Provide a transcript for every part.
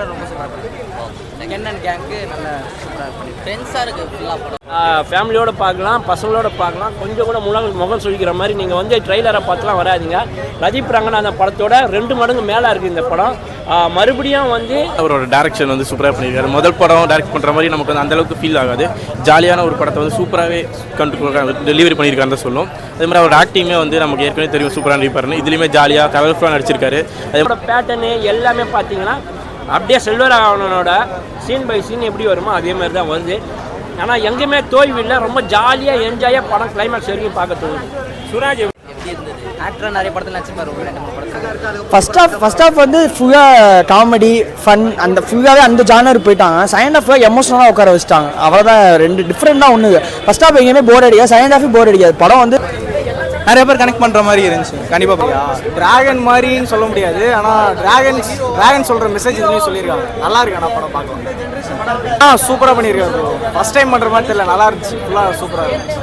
Character ரொம்ப சூப்பராக இருக்குது. செகண்ட் அண்ட் கேங்க்கு நல்ல சூப்பராக இருக்குது. ஃப்ரெண்ட்ஸாக இருக்குது ஃபுல்லாக படம். ஃபேமிலியோடு பார்க்கலாம், பசங்களோட பார்க்கலாம். கொஞ்சம் கூட முகம் சுழிக்கிற மாதிரி நீங்கள் வந்து ட்ரெய்லரை பார்த்துலாம் வராதிங்க. ரஜிப் ரங்கநாதன் படத்தோட 2 மடங்கு மேலே இருக்குது இந்த படம். மறுபடியும் வந்து அவரோட டேரக்ஷன் வந்து சூப்பராக பண்ணியிருக்காரு. முதல் படம் டேரக்ட் பண்ணுற மாதிரி நமக்கு வந்து அந்தளவுக்கு ஃபீல் ஆகாது. ஜாலியான ஒரு படத்தை வந்து சூப்பராகவே டெலிவரி பண்ணியிருக்காருன்னு தான் சொல்லும். அதே மாதிரி அவர் ஆக்டிங்கே வந்து நமக்கு ஏற்கனவே தெரியும் சூப்பராக நடிப்பாருன்னு. இதுலேயுமே ஜாலியாக கலர்ஃபுல்லாக நடிச்சிருக்காரு. அதோட பேட்டர்னு எல்லாமே பார்த்தீங்கன்னா அப்படியே செல்வராகவனோட சீன் பை சீன் எப்படி வருமோ அதே மாதிரி தான் வருது. ஆனால் எங்கேயுமே தோய்வு இல்லை. ரொம்ப ஜாலியாக என்ஜாயாக படம் கிளைமேக்ஸ் வரைக்கும் பார்க்க தோணுது. சுராஜ் எப்படி இருந்தது? ஆக்டராக நிறைய படத்தில் நடிச்சிருப்பாரு. ஃபர்ஸ்ட் ஆஃப் வந்து ஃபுல்லாக காமெடி ஃபன் அந்த ஃபுல்லாகவே அந்த ஜானர் போயிட்டாங்க. செகண்ட் ஆஃப் எமோஷனலாக உட்கார வச்சுட்டாங்க. அவ்வளோதான், 2 டிஃப்ரெண்டாக ஒன்று. ஃபர்ஸ்ட் ஆஃப் எங்கேயுமே போர் அடிக்காது, செகண்ட் ஆஃப் போர் அடிக்காது. படம் வந்து நிறைய பேர் கனெக்ட் பண்ணுற மாதிரி இருந்துச்சு. கண்டிப்பாக டிராகன் மாதிரின்னு சொல்ல முடியாது, ஆனால் டிராகன் சொல்கிற மெசேஜ் எதுவுமே சொல்லியிருக்காங்க. நல்லா இருக்கு. ஆனால் படம் பார்க்கலாம். சூப்பராக பண்ணியிருக்காரு. ஃபர்ஸ்ட் டைம் பண்ணுற மாதிரி தெரியல, நல்லா இருந்துச்சு. ஃபுல்லாக சூப்பராக இருந்துச்சு.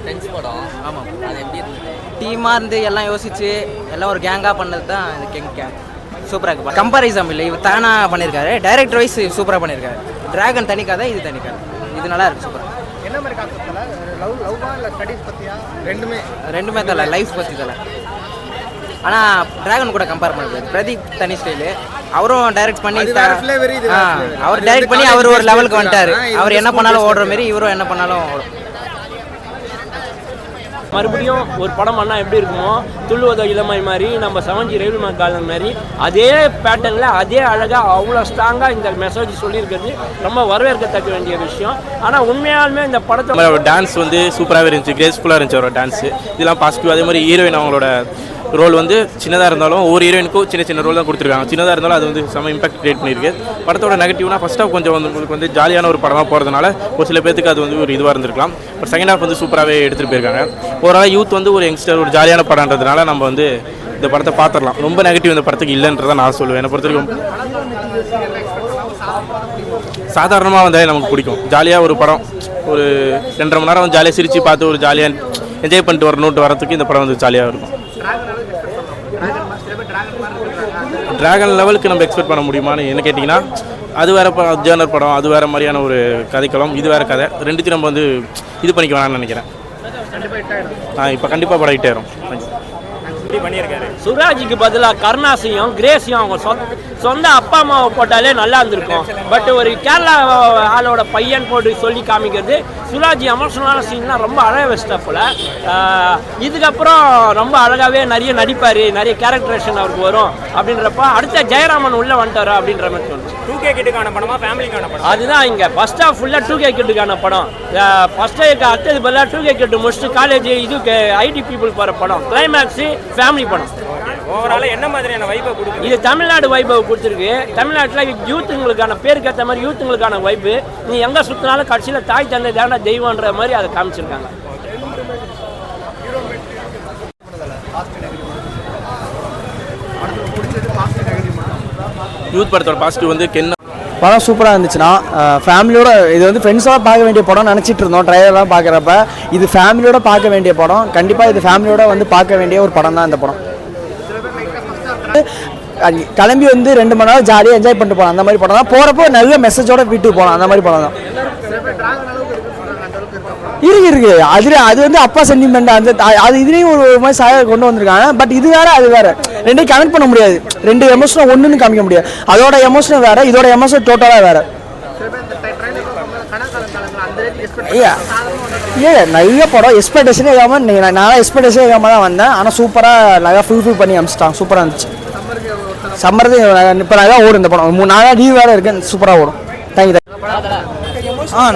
ஃப்ரெண்ட்ஸ் படம். ஆமாம், அது எப்படி இருந்தது? டீமாக இருந்து எல்லாம் யோசிச்சு எல்லாம் ஒரு கேங்காக பண்ணது தான் இந்த கேங் சூப்பராக இருக்குது. கம்பாரிசம் இல்லை, இவர் தானாக பண்ணியிருக்காரு. டைரக்டர் வைஸ் சூப்பராக பண்ணியிருக்காரு. டிராகன் தனி கதை, இது தனி கதை. இது நல்லா இருக்குது. சூப்பராக. என்ன மாதிரி கான்செப்ட்ல லவ்வா இல்லை ஸ்டடீஸ் பற்றியா? ரெண்டுமே தலை, லைஃப் பற்றி தலை. ஆனால் டிராகன் கூட கம்பேர் பண்ணுறது பிரதீப் தனி ஸ்டைலு. அவரும் டைரக்ட் பண்ணி அவர் டைரக்ட் பண்ணி அவர் ஒரு லெவலுக்கு வந்துட்டார். அவர் என்ன பண்ணாலும் ஓடுற மாரி இவரும் என்ன பண்ணாலும் ஓடும். மறுபடியும் ஒரு படம் பண்ணால் எப்படி இருக்குமோ, துள்ளுவதோ இளமை மாதிரி, நம்ம 7G ரயில்வே காலம் மாதிரி அதே பேட்டர்னில் அதே அழகாக அவ்வளோ ஸ்ட்ராங்காக இந்த மெசேஜ் சொல்லியிருக்கிறது ரொம்ப வரவேற்கத்தக்க வேண்டிய விஷயம். ஆனால் உண்மையாலுமே இந்த படத்தை டான்ஸ் வந்து சூப்பராகவே இருந்துச்சு, கிரேஸ்ஃபுல்லாக இருந்துச்சு அவரோட டான்ஸு. இதெல்லாம் பாசிட்டிவ். அதே மாதிரி ஹீரோயின் அவங்களோட ரோல் வந்து சின்னதாக இருந்தாலும் ஒவ்வொரு ஹீரோயினுக்கும் சின்ன ரோல் தான் கொடுத்துருக்காங்க. சின்னதாக இருந்தாலும் அது வந்து செம்ம இம்பாக்ட் கிரியேட் பண்ணியிருக்கு. படத்தோட நெகட்டிவ்னா ஃபர்ஸ்ட் ஹாஃப் கொஞ்சம் வந்து உங்களுக்கு வந்து ஜாலியான ஒரு படமாக போகிறதுனால ஒரு சில பேருக்கு அது வந்து ஒரு இதுவாக இருந்திருக்கலாம். பட் செகண்ட் ஹாஃப் வந்து சூப்பராகவே எடுத்துகிட்டு போயிருக்காங்க. ஓவரால் யூத் வந்து ஒரு யங்ஸ்டர் ஒரு ஜாலியான படம்ன்றதுனால நம்ம வந்து இந்த படத்தை பார்த்துடலாம். ரொம்ப நெகட்டிவ் இந்த படத்துக்கு இல்லைன்றதான் நான் சொல்லுவேன். என்னை பொறுத்த வரைக்கும் சாதாரணமாக வந்தாலே நமக்கு பிடிக்கும். ஜாலியாக ஒரு படம் ஒரு 2.5 மணி நேரம் ஜாலியாக சிரித்து பார்த்து ஒரு ஜாலியாக என்ஜாய் பண்ணிட்டு வரணுன்ட்டு இந்த படம் வந்து ஜாலியாக இருக்கும். டிராகன் லெவலுக்கு நம்ம எக்ஸ்பெக்ட் பண்ண முடியுமான்னு என்ன கேட்டிங்கன்னா, அது வேறு ஜேர்னர் படம், அது வேறு மாதிரியான ஒரு கதைக்களம், இது வேறு கதை. ரெண்டுத்தையும் நம்ம வந்து இது பண்ணிக்க வேணாம்னு நினைக்கிறேன். இப்போ கண்டிப்பாக படம் ஹிட் ஆயிரும். சுராஜுக்கு பதிலாக கருணாசையும் கிரேஸையும் அவங்க சொந்த அப்பா அம்மாவை போட்டாலே நல்லா இருந்திருக்கும். பட் ஒரு கேரளா ஆளோட பையன் போட்டு சொல்லி காமிக்கிறது. சுராஜ் எமோஷனலான சீன்லாம் ரொம்ப அழகாக வச்சுட்டா போல. இதுக்கப்புறம் ரொம்ப அழகாகவே நிறைய நடிப்பார், நிறைய கேரக்டரேஷன் அவருக்கு வரும். அப்படின்றப்ப அடுத்த ஜெயராமன் உள்ளே வந்துட்டாரா அப்படின்ற மாதிரி தோணுச்சு. 2K கிட்டுக்கான படமா ஃபேமிலிக்கான படம்? அதுதான் இங்கே ஃபர்ஸ்ட் ஹாஃப் ஃபுல்லாக 2K கிட்டுக்கான படம். ஃபர்ஸ்ட் அடுத்தது பதிலாக 2K கிட்டு முடிச்சுட்டு காலேஜ் இதுக்கு ஐடி பீப்புள் போகிற படம். கிளைமேக்ஸு ஃபேமிலி படம். ஓவரால் என்ன மாதிரியான வைப்பை கொடுக்கும்? இது தமிழ்நாடு வைப்பை கொடுத்துருக்கு. தமிழ்நாட்டில் யூத்துங்களுக்கான பேருக்கு ஏற்ற மாதிரி யூத்துங்களுக்கான வைப்பு. நீ எங்கே சுற்றினாலும் கடைசியில் தாய் தந்தை தானே தெய்வன்ற மாதிரி அதை காமிச்சிருக்காங்க. யூத் படத்தோட பாசிட்டிவ் வந்து படம் சூப்பராக இருந்துச்சுன்னா ஃபேமிலியோட இது வந்து ஃப்ரெண்ட்ஸோட பார்க்க வேண்டிய படம் நினச்சிட்டு இருந்தோம். ட்ரைலர்லாம் பார்க்குறப்ப இது ஃபேமிலியோட பார்க்க வேண்டிய படம். கண்டிப்பாக இது ஃபேமிலியோட வந்து பார்க்க வேண்டிய ஒரு படம் தான் இந்த படம். கிளம்பி வந்து 2 மணி நேரம் ஜாலியாக என்ஜாய் பண்ணிட்டு போகலாம். அந்த மாதிரி படம் தான். போகிறப்போ நல்ல மெசேஜோட வீட்டுக்கு போகலாம். அந்த மாதிரி படம் தான் இருக்கு. அது வந்து அப்பா சென்டிமெண்ட் அந்த அது இதுலேயும் ஒரு மாதிரி சாய கொண்டு வந்திருக்காங்க. பட் இது வேற அது வேற, ரெண்டையும் கனெக்ட் பண்ண முடியாது. 2 எமோஷனை ஒன்றுன்னு காமிக்க முடியாது. அதோட எமோஷன் வேற, இதோட எமோஷன் டோட்டலாக வேற. நிறைய படம் எக்ஸ்பெக்டேஷனே இல்லாமல் நான் எக்ஸ்பெக்டேஷனே இல்லாமல் தான் வந்தேன். ஆனால் சூப்பராக நல்லா ஃபுல்ஃபில் பண்ணி அமிச்சிட்டாங்க. சூப்பராக இருந்துச்சு. சம்மருக்கு இப்போ நல்லா ஓடும் இந்த படம். 3 நாளாக லீவ் வேறு இருக்கு. சூப்பராக ஓடும். தேங்க்யூ.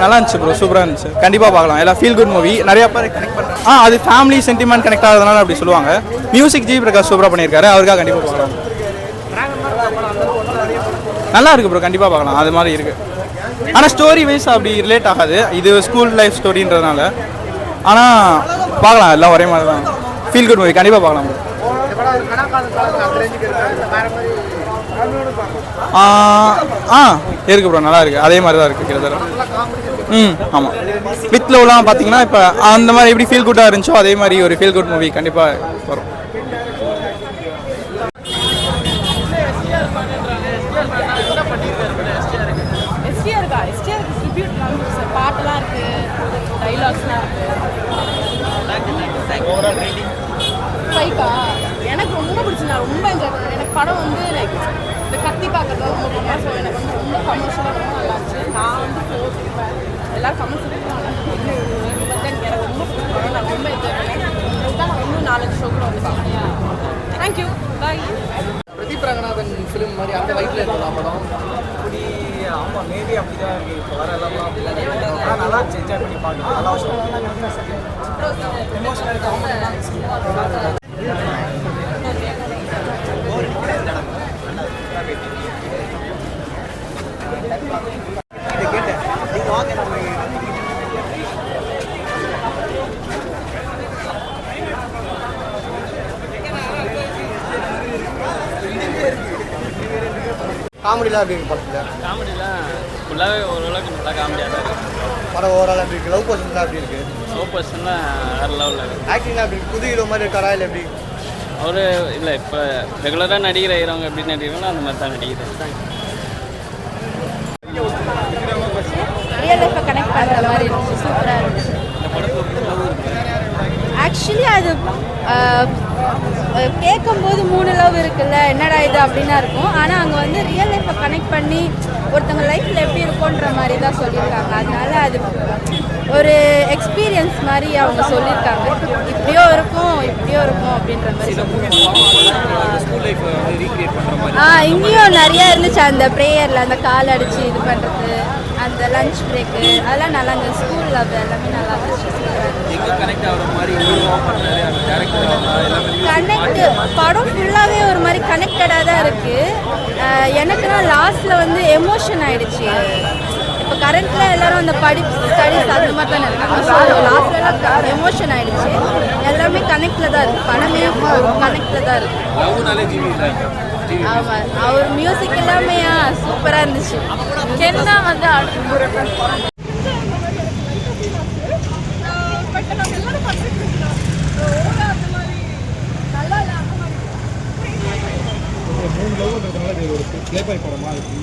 நல்லா இருந்துச்சு ப்ரோ. சூப்பராக இருந்துச்சு. கண்டிப்பாக பார்க்கலாம். எல்லாம் ஃபீல் குட் மூவி. நிறைய பேர் கனெக்ட் பண்ணுறாங்க. அது ஃபேமிலி சென்டிமெண்ட் கனெக்ட் ஆகிறதுனால அப்படி சொல்லுவாங்க. மியூசிக் ஜி பிரகாஷ் சூப்பராக பண்ணியிருக்காரு. அவருக்காக கண்டிப்பாக பார்க்கலாம். நல்லா இருக்குது ப்ரோ. கண்டிப்பாக பார்க்கலாம். அது மாதிரி இருக்குது. ஆனால் ஸ்டோரி வைஸ் அப்படி ரிலேட் ஆகாது. இது ஸ்கூல் லைஃப் ஸ்டோரின்றதுனால. ஆனால் பார்க்கலாம். எல்லாம் ஒரே மாதிரி தான். Feel good movie. கண்டிப்பாக பார்க்கலாம் ப்ரோ. இருக்கு ப்ரோ. நல்லா இருக்குது. அதே மாதிரி தான் இருக்குது கிட்டத்தட்ட. ஆமாம். வித் லவ்லாம் பார்த்தீங்கன்னா இப்போ அந்த மாதிரி எப்படி ஃபீல் குட்டாக இருந்துச்சோ அதே மாதிரி ஒரு ஃபீல் குட் மூவி கண்டிப்பாக வரும். டாக்ஸ்லாம் இருக்கு. ஃபைக்கா எனக்கு ரொம்ப பிடிச்சி, நான் ரொம்ப என்ஜாய் பண்ணேன். எனக்கு படம் வந்து லைக் இந்த கத்தி பார்க்கறது ரொம்ப பிடிக்கும். ஸோ எனக்கு வந்து ரொம்ப கமர்ஷியலாக ரொம்ப நல்லா இருந்துச்சு. நான் வந்து 4 கொடுப்பேன். எல்லாரும் கமெண்ட் சொல்லிட்டு நல்லா இருந்துச்சு. பட் தென் எனக்கு ரொம்ப பிடிக்கும். நான் ரொம்ப என்ஜாய் பண்ணேன். அதுதான் நான் இன்னும் 4 ஷோ கூட வந்து பார்ப்பேன். தேங்க்யூ, பாய். பிரதீப் ரங்கநாதன் ஃபிலிம் மாதிரி அந்த வைப்பில் இருந்ததா படம்? அப்படி ஆமாம், மேபி அப்படி தான் இருக்குது. இப்போ வர எல்லாமே அப்படி தான் இருக்குது. ஆனால் நல்லா இருந்துச்சு, என்ஜாய் பண்ணி பார்க்கலாம். நல்லா எமோஷனல் காமெடிலாம் எப்படி இருக்கு படத்தில்? காமெடிலாம் ஃபுல்லாகவே ஓரளவுக்கு நல்லா காமெடியாக தான் இருக்குது. படம் ஓவரால் எப்படி இருக்குது? லவ் பர்சன்லாம் எப்படி இருக்குது? லவ் பர்சன்லாம் வேறு லெவலில் இருக்குது. ஆக்டிங்லாம் எப்படி இருக்குது? புது ஹீரோ மாதிரி இருக்காரா இல்லை எப்படி? அவர் இல்லை, இப்போ ரெகுலராக நடிக்கிற ஹீரோங்க எப்படி நடிக்கிறாங்களோ அந்த மாதிரி தான் நடிக்கிறாங்க. ரியல் லைஃப்பை கனெக்ட் பண்ணுற மாதிரி இருந்துச்சு. சூப்பராக இருந்துச்சு. ஆக்சுவலி அது கேட்கும்போது 3 லவ் இருக்குல்ல, என்னடா இது அப்படின்னா இருக்கும். ஆனால் அங்கே வந்து ரியல் லைஃப்பை கனெக்ட் பண்ணி ஒருத்தவங்க லைஃப்பில் எப்படி இருக்கும்ன்ற மாதிரி தான் சொல்லியிருக்காங்க. அதனால அது ஒரு எக்ஸ்பீரியன்ஸ் மாதிரி அவங்க சொல்லியிருக்காங்க. இப்படியோ இருக்கும் அப்படின்ற மாதிரி. இங்கேயும் நிறையா இருந்துச்சு. அந்த ப்ரேயரில் அந்த கால் அடித்து இது பண்ணுறது, அந்த லஞ்ச் பிரேக்கு, அதெல்லாம் நல்லா இருந்துச்சு. ஸ்கூல் லவ் எல்லாமே நல்லா இருந்துச்சு. கனெக்ட் படம் ஃபுல்லாகவே ஒரு மாதிரி கனெக்டடாக தான் இருக்குது. எனக்குன்னா லாஸ்ட்டில் வந்து எமோஷன் ஆகிடுச்சு. இப்போ கரண்ட்டில் எல்லோரும் அந்த ஸ்டடீஸ் அந்த மாதிரி தானே இருக்காங்க. ஸோ லாஸ்ட்லலாம் எமோஷன் ஆகிடுச்சு. எல்லாமே கனெக்டில் தான் இருக்குது. படமே கனெக்டில் தான் இருக்குது. ஆமாம், அவர் மியூசிக் எல்லாமே சூப்பராக இருந்துச்சு. கென்னா வந்து ப்ளே பாய் படமா இருக்கு.